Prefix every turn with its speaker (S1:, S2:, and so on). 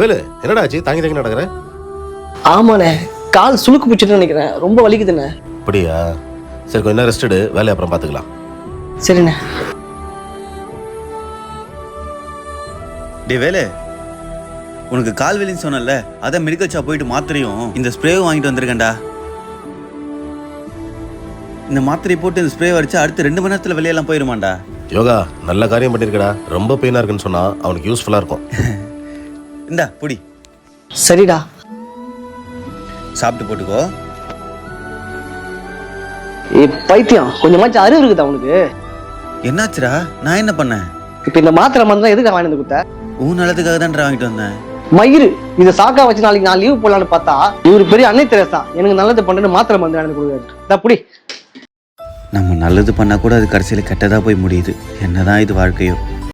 S1: வேலு என்னடா ஆச்சு? தாங்கி தாங்கி நடக்கிற?
S2: ஆமாண்ணே, கால் சுளுக்கு பிடிச்சிட்டு நினைக்கிறேன், ரொம்ப வலிக்குதுண்ணே.
S1: அப்படியா? சரி, கொஞ்ச நேரம் ரெஸ்ட் எடு, வேலையை அப்புறம் பார்த்துக்கலாம்.
S2: சரிண்ணே.
S3: டே வேலு, உனக்கு கால் வலின்னு சொன்னல, அதான் மெடிக்கல் ஷாப் போயிட்டு மாத்திரையும் இந்த ஸ்ப்ரேவும் வாங்கிட்டு வந்திருக்கேன்டா. இந்த மாத்திரை போட்டு இந்த ஸ்ப்ரே அடிச்சா அடுத்து 2 மணி நேரத்தில் வெளியெல்லாம் போயிருமாண்டா.
S1: யோகா நல்ல காரியம் பண்ணியிருக்கடா. ரொம்ப பெயினாக இருக்குன்னு சொன்னா அவனுக்கு யூஸ்ஃபுல்லாக இருக்கும்.
S3: இந்தா புடி,
S2: சரிடா.
S3: சாப்பிட்டு போட்டுக்கோ.
S2: பைத்தியம், கொஞ்சமாச்சும் அறிவு இருக்குதா உனக்கு?
S3: என்னாச்சுடா? நான் என்ன பண்ணேன்?
S2: இப்ப இந்த மாத்திரை மருந்து எதுக்கு வாங்கி வந்து கொடுத்த?
S3: உன் நல்லதுக்காக தான்டா வாங்கிட்டு வந்தேன்.
S2: மயிறு, இதை சாக்கா வச்சு நாளைக்கு நான் லீவ் போடலான்னு பார்த்தா இவரு பெரிய அன்னை தெரசா எனக்கு நல்லது பண்றேன்னு மாத்திரை மருந்து வாங்கி கொடுக்குறாரு. புடி.
S3: நம்ம நல்லது பண்ணா கூட அது கடைசியில் கெட்டதா போய் முடியுது. என்னதான் இது வாழ்க்கையோ.